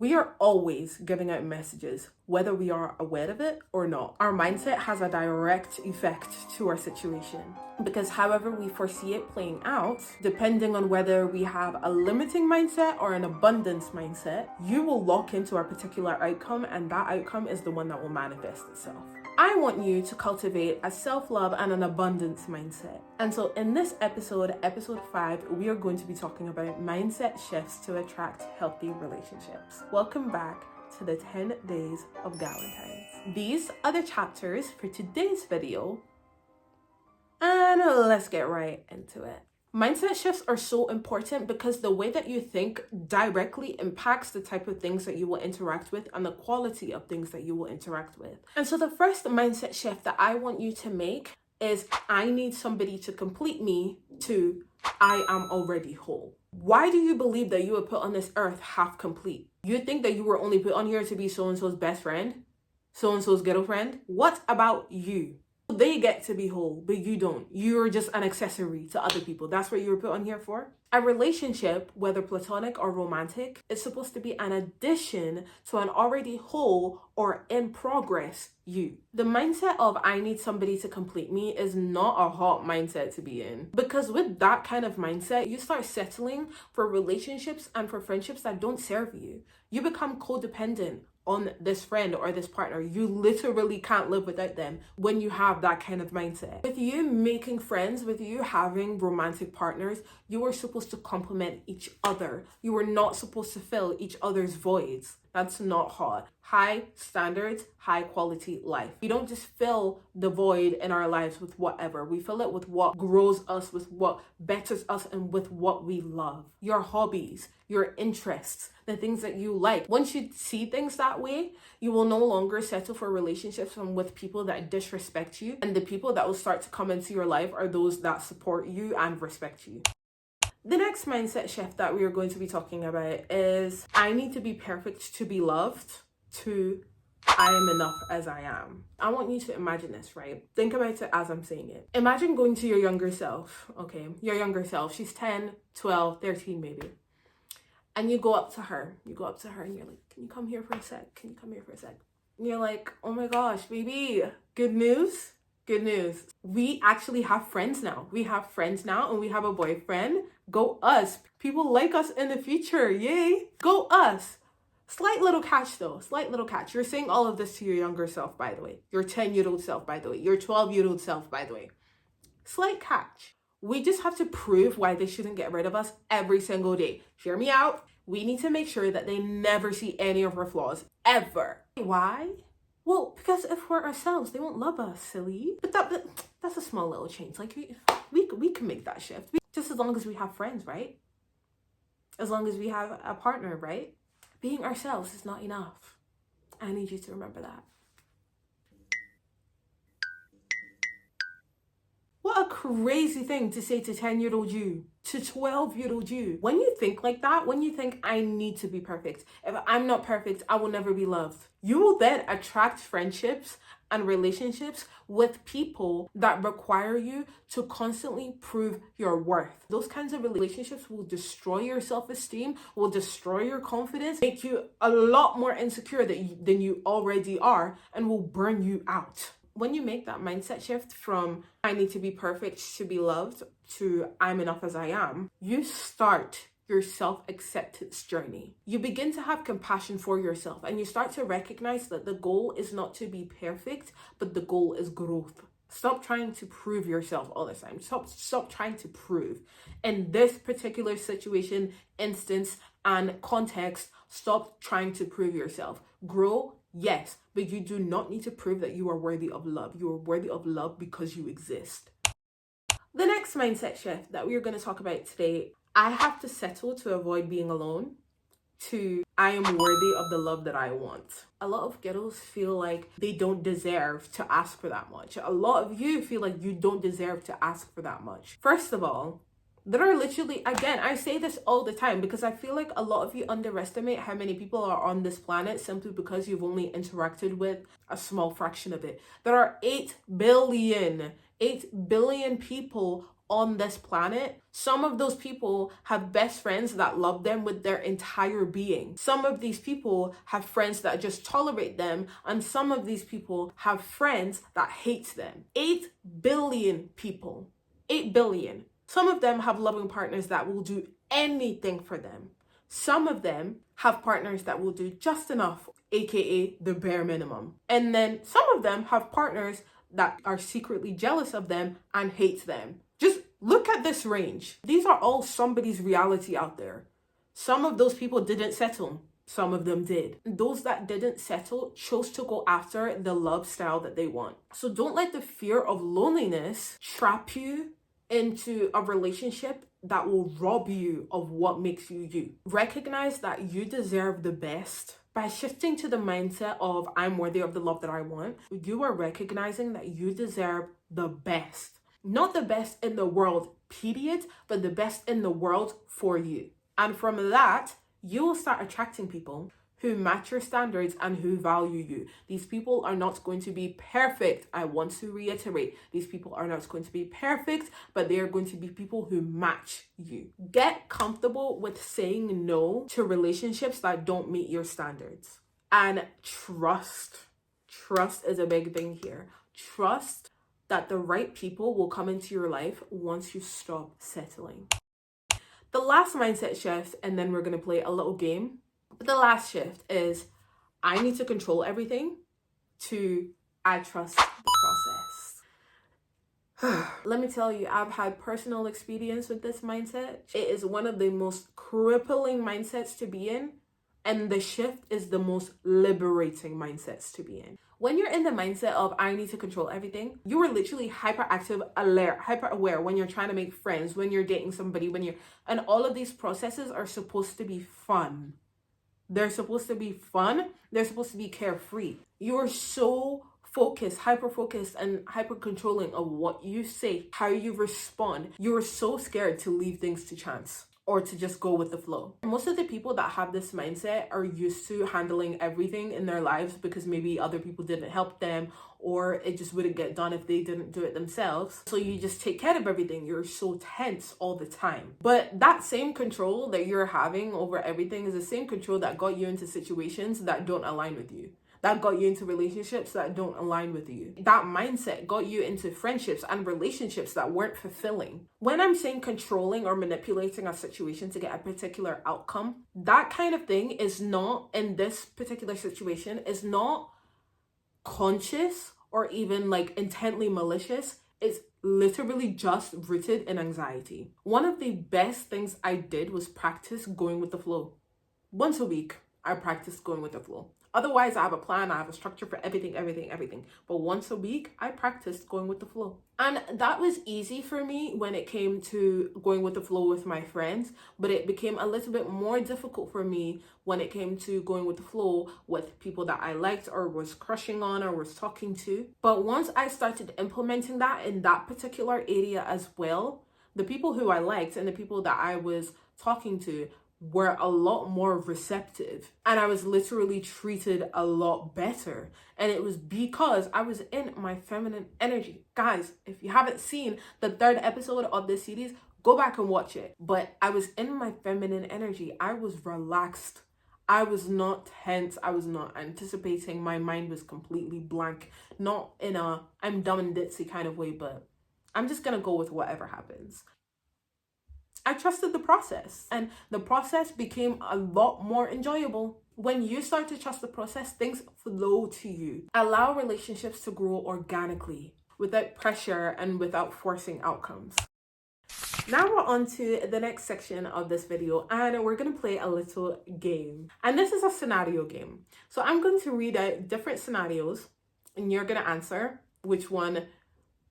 We are always giving out messages, whether we are aware of it or not. Our mindset has a direct effect to our situation because however we foresee it playing out, depending on whether we have a limiting mindset or an abundance mindset, you will lock into a particular outcome, and that outcome is the one that will manifest itself. I want you to cultivate a self-love and an abundance mindset. And so in this episode 5, we are going to be talking about mindset shifts to attract healthy relationships. Welcome back to the 10 days of Galentines. These are the chapters for today's video, and let's get right into it. Mindset shifts are so important because the way that you think directly impacts the type of things that you will interact with and the quality of things that you will interact with. And so the first mindset shift that I want you to make is I need somebody to complete me to I am already whole. Why do you believe that you were put on this earth half complete? You think that you were only put on here to be so-and-so's best friend? So-and-so's ghetto friend? What about you? They get to be whole, but you don't. You're just an accessory to other people. That's what you were put on here for. A relationship, whether platonic or romantic, is supposed to be an addition to an already whole or in progress you. The mindset of I need somebody to complete me is not a hot mindset to be in. Because with that kind of mindset, you start settling for relationships and for friendships that don't serve you. You become codependent on this friend or this partner. You literally can't live without them when you have that kind of mindset. With you making friends, with you having romantic partners, you are supposed to complement each other. You are not supposed to fill each other's voids. That's not hot. High standards, high quality life. We don't just fill the void in our lives with whatever. We fill it with what grows us, with what betters us, and with what we love. Your hobbies, your interests, the things that you like. Once you see things that way, you will no longer settle for relationships with people that disrespect you. And the people that will start to come into your life are those that support you and respect you. The next mindset shift that we are going to be talking about is I need to be perfect to be loved to I am enough as I am. I want you to imagine this, right? Think about it as I'm saying it. Imagine going to your younger self, okay? Your younger self, she's 10, 12, 13 maybe. And you go up to her and you're like, can you come here for a sec? Can you come here for a sec? And you're like, oh my gosh, baby, good news? Good news. We actually have friends now. We have friends now and we have a boyfriend. Go us. People like us in the future. Yay. Go us. Slight little catch though. Slight little catch. You're saying all of this to your younger self, by the way. Your 10-year-old self, by the way. Your 12-year-old self, by the way. Slight catch. We just have to prove why they shouldn't get rid of us every single day. Hear me out. We need to make sure that they never see any of our flaws. Ever. Why? Well, because if we're ourselves, they won't love us, silly. But that's a small little change. Like, we can make that shift. Just as long as we have friends, right? As long as we have a partner, right? Being ourselves is not enough. I need you to remember that. What a crazy thing to say to 10-year-old you, to 12-year-old you. When you think like that, when you think I need to be perfect, if I'm not perfect, I will never be loved, you will then attract friendships and relationships with people that require you to constantly prove your worth. Those kinds of relationships will destroy your self-esteem, will destroy your confidence, make you a lot more insecure than you already are, and will burn you out. When you make that mindset shift from I need to be perfect to be loved to I'm enough as I am, you start your self-acceptance journey. You begin to have compassion for yourself and you start to recognize that the goal is not to be perfect, but the goal is growth. Stop trying to prove yourself all the time. Stop trying to prove. In this particular situation, instance, and context, stop trying to prove yourself. Grow. Yes, but you do not need to prove that you are worthy of love. You are worthy of love because you exist. The next mindset shift that we are going to talk about today, I have to settle to avoid being alone, to I am worthy of the love that I want. A lot of girls feel like they don't deserve to ask for that much. A lot of you feel like you don't deserve to ask for that much. First of all, there are literally, again, I say this all the time because I feel like a lot of you underestimate how many people are on this planet simply because you've only interacted with a small fraction of it. There are 8 billion people on this planet, some of those people have best friends that love them with their entire being. Some of these people have friends that just tolerate them, and some of these people have friends that hate them. 8 billion people. 8 billion. Some of them have loving partners that will do anything for them. Some of them have partners that will do just enough, aka the bare minimum. And then some of them have partners that are secretly jealous of them and hate them. Just look at this range. These are all somebody's reality out there. Some of those people didn't settle. Some of them did. Those that didn't settle chose to go after the love style that they want. So don't let the fear of loneliness trap you into a relationship that will rob you of what makes you you. Recognize that you deserve the best. By shifting to the mindset of I'm worthy of the love that I want, you are recognizing that you deserve the best. Not the best in the world, period, but the best in the world for you. And from that, you will start attracting people who match your standards and who value you. These people are not going to be perfect. I want to reiterate, these people are not going to be perfect, but they are going to be people who match you. Get comfortable with saying no to relationships that don't meet your standards. And trust. Trust is a big thing here. Trust that the right people will come into your life once you stop settling. The last mindset shift, and then we're going to play a little game. The last shift is I need to control everything to I trust the process. Let me tell you, I've had personal experience with this mindset. It is one of the most crippling mindsets to be in, and the shift is the most liberating mindsets to be in. When you're in the mindset of I need to control everything, you are literally hyperactive, alert, hyper aware when you're trying to make friends, when you're dating somebody, and all of these processes are supposed to be fun. They're supposed to be fun. They're supposed to be carefree. You're so focused, hyper-focused, and hyper-controlling of what you say, how you respond. You're so scared to leave things to chance or to just go with the flow. Most of the people that have this mindset are used to handling everything in their lives because maybe other people didn't help them, or it just wouldn't get done if they didn't do it themselves. So you just take care of everything. You're so tense all the time. But that same control that you're having over everything is the same control that got you into situations that don't align with you. That got you into relationships that don't align with you. That mindset got you into friendships and relationships that weren't fulfilling. When I'm saying controlling or manipulating a situation to get a particular outcome, that kind of thing is not, in this particular situation, is not conscious or even like intently malicious. It's literally just rooted in anxiety. One of the best things I did was practice going with the flow. Once a week, I practiced going with the flow. Otherwise, I have a plan, I have a structure for everything. But once a week, I practiced going with the flow. And that was easy for me when it came to going with the flow with my friends, but it became a little bit more difficult for me when it came to going with the flow with people that I liked or was crushing on or was talking to. But once I started implementing that in that particular area as well, the people who I liked and the people that I was talking to were a lot more receptive, and I was literally treated a lot better. And it was because I was in my feminine energy. Guys, if you haven't seen the 3rd episode of this series, go back and watch it. But I was in my feminine energy. I was relaxed. I was not tense. I was not anticipating. My mind was completely blank. Not in a I'm dumb and ditzy kind of way, but I'm just gonna go with whatever happens. I trusted the process, and the process became a lot more enjoyable. When you start to trust the process, things flow to you. Allow relationships to grow organically, without pressure and without forcing outcomes. Now we're on to the next section of this video, and we're going to play a little game. And this is a scenario game. So I'm going to read out different scenarios, and you're going to answer which one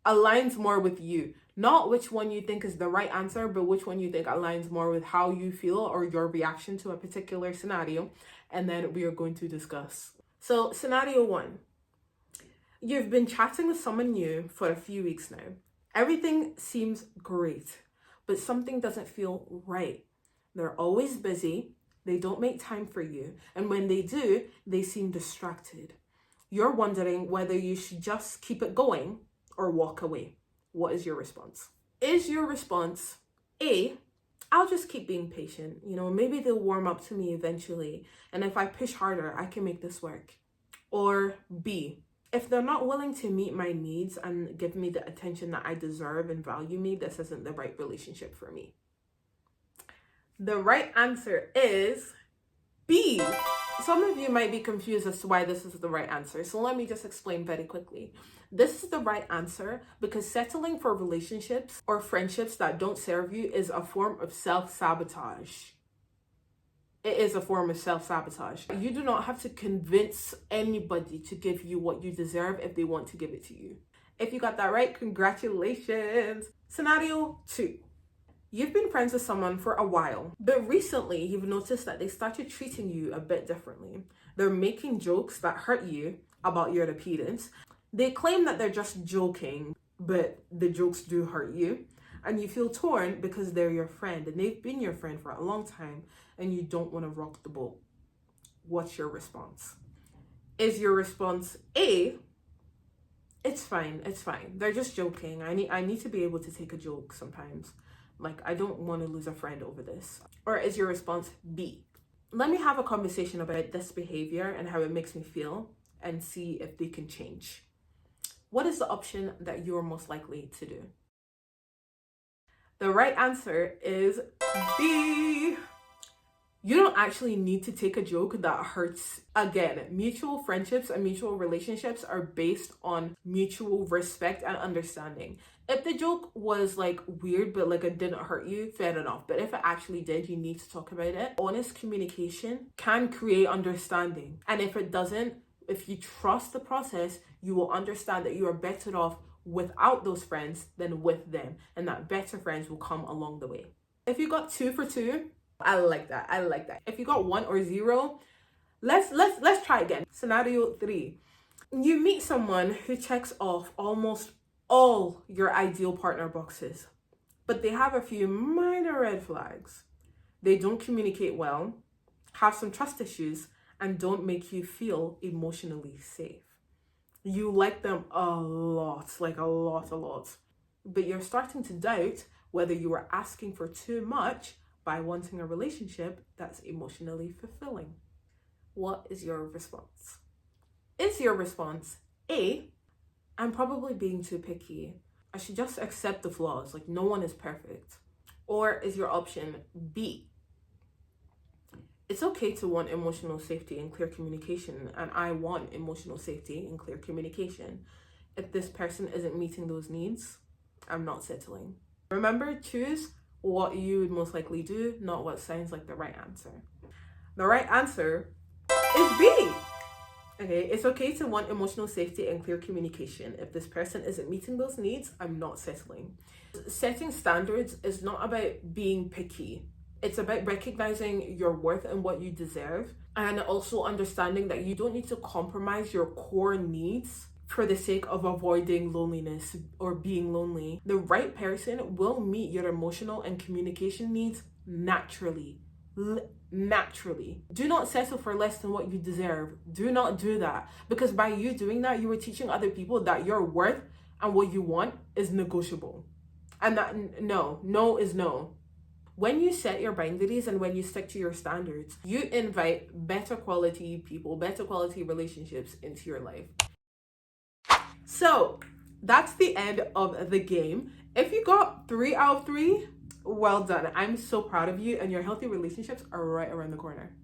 aligns more with you. Not which one you think is the right answer, but which one you think aligns more with how you feel or your reaction to a particular scenario. And then we are going to discuss. So scenario 1. You've been chatting with someone new for a few weeks now. Everything seems great, but something doesn't feel right. They're always busy. They don't make time for you. And when they do, they seem distracted. You're wondering whether you should just keep it going or walk away. What is your response? Is your response A, I'll just keep being patient. Maybe they'll warm up to me eventually. And if I push harder, I can make this work. Or B, if they're not willing to meet my needs and give me the attention that I deserve and value me, this isn't the right relationship for me. The right answer is B. Some of you might be confused as to why this is the right answer. So let me just explain very quickly. This is the right answer because settling for relationships or friendships that don't serve you is a form of self-sabotage. It is a form of self-sabotage. You do not have to convince anybody to give you what you deserve if they want to give it to you. If you got that right, congratulations. Scenario 2. You've been friends with someone for a while, but recently you've noticed that they started treating you a bit differently. They're making jokes that hurt you about your appearance. They claim that they're just joking, but the jokes do hurt you. And you feel torn because they're your friend and they've been your friend for a long time and you don't want to rock the boat. What's your response? Is your response A, it's fine, they're just joking. I need to be able to take a joke sometimes. Like, I don't want to lose a friend over this. Or is your response B, let me have a conversation about this behavior and how it makes me feel and see if they can change? What is the option that you're most likely to do? The right answer is B. You don't actually need to take a joke that hurts. Again, mutual friendships and mutual relationships are based on mutual respect and understanding. If the joke was like weird, but like it didn't hurt you, fair enough. But if it actually did, you need to talk about it. Honest communication can create understanding. And if it doesn't, if you trust the process, you will understand that you are better off without those friends than with them. And that better friends will come along the way. If you got 2 for 2, I like that. If you got 1 or 0, let's try again. Scenario 3. You meet someone who checks off almost all your ideal partner boxes, but they have a few minor red flags. They don't communicate well, have some trust issues, and don't make you feel emotionally safe. You like them a lot, like a lot, but you're starting to doubt whether you are asking for too much by wanting a relationship that's emotionally fulfilling. What is your response? Is your response A, I'm probably being too picky. I should just accept the flaws, like no one is perfect? Or is your option B, it's okay to want emotional safety and clear communication, and I want emotional safety and clear communication. If this person isn't meeting those needs, I'm not settling. Remember, choose what you would most likely do, not what sounds like the right answer. The right answer is B. Okay, it's okay to want emotional safety and clear communication. If this person isn't meeting those needs, I'm not settling. Setting standards is not about being picky. It's about recognizing your worth and what you deserve, and also understanding that you don't need to compromise your core needs for the sake of avoiding loneliness or being lonely. The right person will meet your emotional and communication needs naturally. Naturally. Do not settle for less than what you deserve. Do not do that, because by you doing that, you are teaching other people that your worth and what you want is negotiable, and that no is no. When you set your boundaries and when you stick to your standards, you invite better quality people, better quality relationships into your life. So that's the end of the game. If you got 3 out of 3, well done. I'm so proud of you, and your healthy relationships are right around the corner.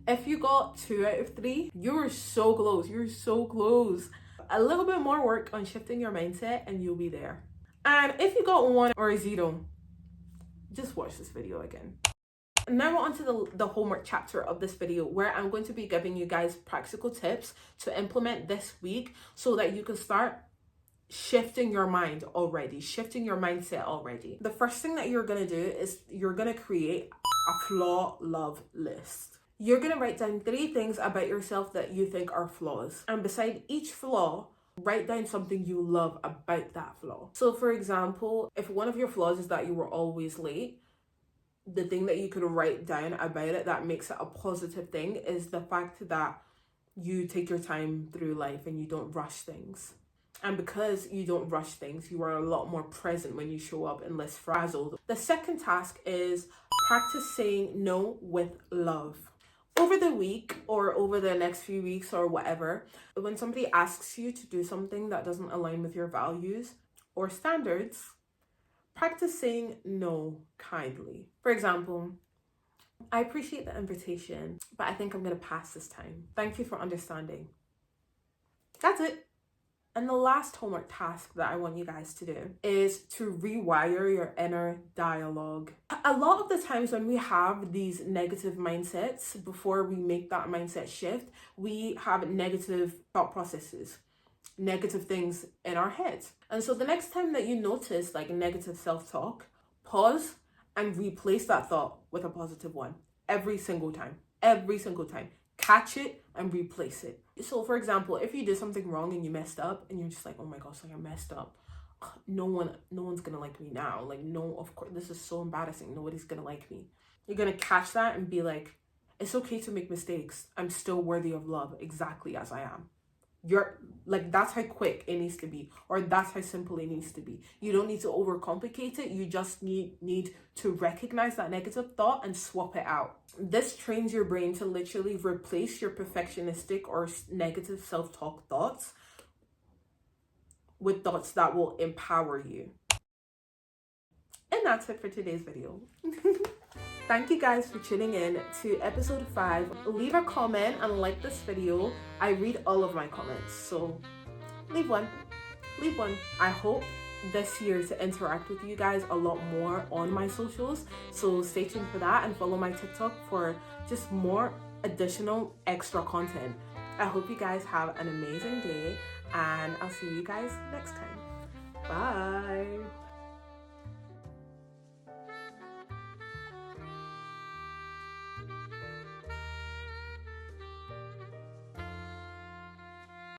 If you got 2 out of 3, you're so close. You're so close. A little bit more work on shifting your mindset and you'll be there. And if you got 1 or 0, just watch this video again. Now on to the homework chapter of this video, where I'm going to be giving you guys practical tips to implement this week so that you can start shifting your mind already, shifting your mindset already. The first thing that you're going to do is you're going to create a flaw love list. You're going to write down 3 things about yourself that you think are flaws. And beside each flaw, write down something you love about that flaw. So for example, if one of your flaws is that you were always late, the thing that you could write down about it that makes it a positive thing is the fact that you take your time through life and you don't rush things. And because you don't rush things, you are a lot more present when you show up and less frazzled. The second task is practice saying no with love. Over the week or over the next few weeks or whatever, when somebody asks you to do something that doesn't align with your values or standards, practice saying no kindly. For example, I appreciate the invitation, but I think I'm going to pass this time. Thank you for understanding. That's it. And the last homework task that I want you guys to do is to rewire your inner dialogue. A lot of the times when we have these negative mindsets, before we make that mindset shift, we have negative thought processes, negative things in our heads. And so the next time that you notice like negative self-talk, pause and replace that thought with a positive one. Every single time. Catch it and replace it. So for example, if you did something wrong and you messed up and you're just like, oh my gosh, like I messed up. No one's gonna like me now. Like, no, of course, this is so embarrassing. Nobody's gonna like me. You're gonna catch that and be like, it's okay to make mistakes. I'm still worthy of love exactly as I am. You're like, that's how quick it needs to be, or that's how simple it needs to be. You don't need to overcomplicate it. You just need to recognize that negative thought and swap it out. This trains your brain to literally replace your perfectionistic or negative self-talk thoughts with thoughts that will empower you. And that's it for today's video. Thank you guys for tuning in to episode 5. Leave a comment and like this video. I read all of my comments, so leave one. I hope this year to interact with you guys a lot more on my socials, so stay tuned for that and follow my TikTok for just more additional extra content. I hope you guys have an amazing day and I'll see you guys next time. Bye.